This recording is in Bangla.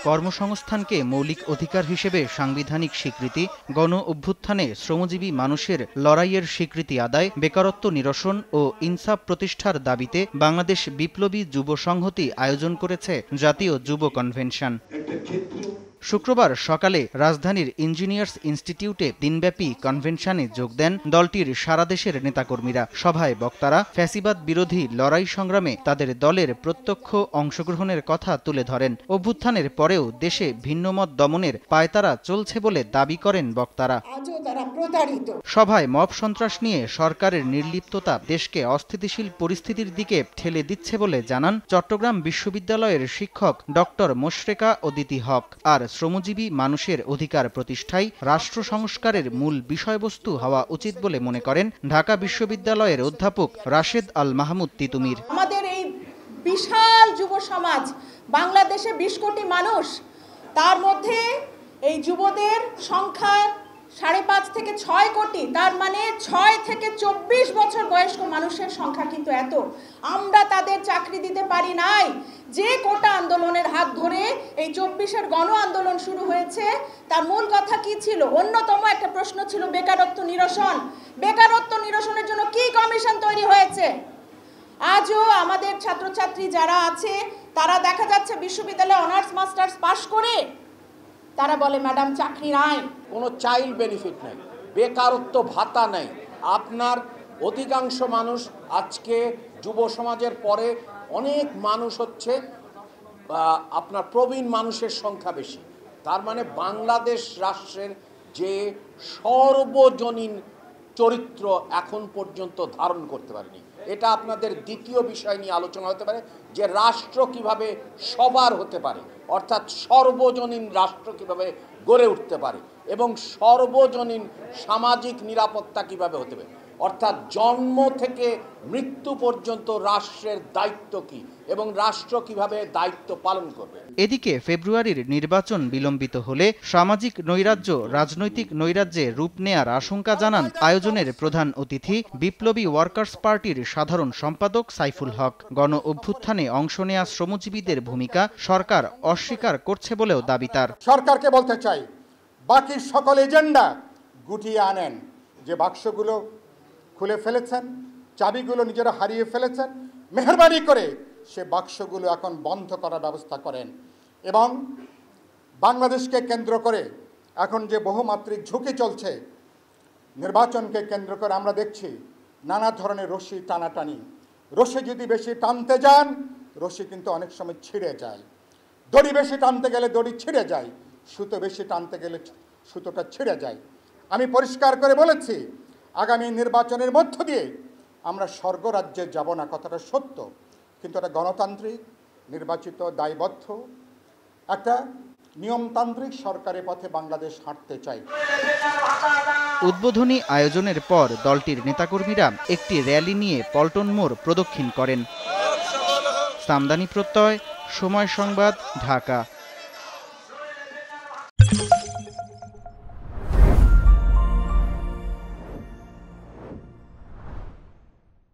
কর্মসংস্থানকে মৌলিক অধিকার হিসেবে সাংবিধানিক স্বীকৃতি, গণ অভ্যুত্থানে শ্রমজীবী মানুষের লড়াইয়ের স্বীকৃতি আদায়, বেকারত্ব নিরসন ও ইনসাফ প্রতিষ্ঠার দাবিতে বাংলাদেশ বিপ্লবী যুব সংহতি আয়োজন করেছে জাতীয় যুব কনভেনশন। শুক্রবার সকালে রাজধানীর ইঞ্জিনিয়ার্স ইনস্টিটিউটে দিনব্যাপী কনভেনশনে যোগ দেন দলটির সারা দেশের নেতাকর্মীরা। সভায় বক্তারা ফ্যাসিবাদ বিরোধী লড়াই সংগ্রামে তাদের দলের প্রত্যক্ষ অংশগ্রহণের কথা তুলে ধরেন। অভ্যুত্থানের পরেও দেশে ভিন্নমত দমনের পায়তারা চলছে বলে দাবি করেন বক্তারা। সভায় মব সন্ত্রাস নিয়ে সরকারের নির্লিপ্ততা দেশকে অস্থিতিশীল পরিস্থিতির দিকে ঠেলে দিচ্ছে বলে জানান চট্টগ্রাম বিশ্ববিদ্যালয়ের শিক্ষক ডক্টর মোশরেকা অদিতি হক। আর শ্রমজীবী মানুষের অধিকার প্রতিষ্ঠাই রাষ্ট্র সংস্কারের মূল বিষয়বস্তু হওয়া উচিত বলে মনে করেন ঢাকা বিশ্ববিদ্যালয়ের অধ্যাপক রাশেদ আল মাহমুদ তিতুমির। আমাদের এই বিশাল যুব সমাজ, বাংলাদেশে 20 কোটি মানুষ, তার মধ্যে এই যুবদের সংখ্যা 5.5 থেকে 6 কোটি, তার মানে 6 থেকে 24 বছর বয়স্ক মানুষের সংখ্যা কিন্তু এত। আমরা তাদের চাকরি দিতে পারি নাই। যে কোটা আন্দোলনের হাত ধরে এই 24-এর গণ আন্দোলন শুরু হয়েছে, তার মূল কথা কি ছিল? অন্যতম একটা প্রশ্ন ছিল বেকারত্ব নিরসন। বেকারত্ব নিরসনের জন্য কি কমিশন তৈরি হয়েছে? আজও আমাদের ছাত্রছাত্রী যারা আছে তারা দেখা যাচ্ছে বিশ্ববিদ্যালয়ে অনার্স মাস্টার্স পাশ করে তারা বলে ম্যাডাম চাকরি নাই। কোনো চাইল্ড বেনিফিট নেই, বেকারত্ব ভাতা নেই। আপনার অধিকাংশ মানুষ আজকে যুব সমাজের পরে অনেক মানুষ হচ্ছে আপনার প্রবীণ মানুষের সংখ্যা বেশি। তার মানে বাংলাদেশ রাষ্ট্রের যে সর্বজনীন চরিত্র এখন পর্যন্ত ধারণ করতে পারেনি। এটা আপনাদের দ্বিতীয় বিষয় নিয়ে আলোচনা হতে পারে যে রাষ্ট্র কিভাবে সবার হতে পারে, অর্থাৎ সর্বজনীন রাষ্ট্র কিভাবে গড়ে উঠতে পারে এবং সর্বজনীন সামাজিক নিরাপত্তা কিভাবে হতে পারে, অর্থাৎ জন্ম থেকে মৃত্যু পর্যন্ত রাষ্ট্রের দায়িত্ব কি এবং রাষ্ট্র কিভাবে দায়িত্ব পালন করবে। এদিকে ফেব্রুয়ারির নির্বাচন বিলম্বিত হলে সামাজিক নৈরাজ্য রাজনৈতিক নৈরাজ্যে রূপ নেয়ার আশঙ্কা জানান আয়োজনের প্রধান অতিথি বিপ্লবী ওয়ার্কার্স পার্টির সাধারণ সম্পাদক সাইফুল হক। গণ অভ্যুত্থানে অংশ নেয়া শ্রমজীবীদের ভূমিকা সরকার অস্বীকার করছে বলেও দাবি তার। সরকারকে বলতে চাই, বাকি সকল এজেন্ডা গুটিয়ে আনেন। যে বাক্সগুলো খুলে ফেলেছেন, চাবিগুলো নিজেরা হারিয়ে ফেলেছেন, মেহরবানি করে সে বাক্সগুলো এখন বন্ধ করার ব্যবস্থা করেন। এবং বাংলাদেশকে কেন্দ্র করে এখন যে বহুমাত্রিক ঝুঁকি চলছে, নির্বাচনকে কেন্দ্র করে আমরা দেখছি নানা ধরনের রশি টানাটানি। রশি যদি বেশি টানতে যান, রশি কিন্তু অনেক সময় ছিঁড়ে যায়। দড়ি বেশি টানতে গেলে দড়ি ছিঁড়ে যায়, সুতো বেশি টানতে গেলে সুতোটা ছিঁড়ে যায়। আমি পরিষ্কার করে বলেছি, আগামী নির্বাচনের মধ্য দিয়ে আমরা স্বর্গরাজ্যে যাব না, কথাটা সত্য, কিন্তু একটা গণতান্ত্রিক নির্বাচিত দায়বদ্ধ একটা নিয়মতান্ত্রিক সরকারের পথে বাংলাদেশ হাঁটতে চাই। উদ্বোধনী আয়োজনের পর দলটির নেতাকর্মীরা একটি র্যালি নিয়ে পল্টন মোড় প্রদক্ষিণ করেন। সামদানি প্রত্যয়, সময় সংবাদ, ঢাকা।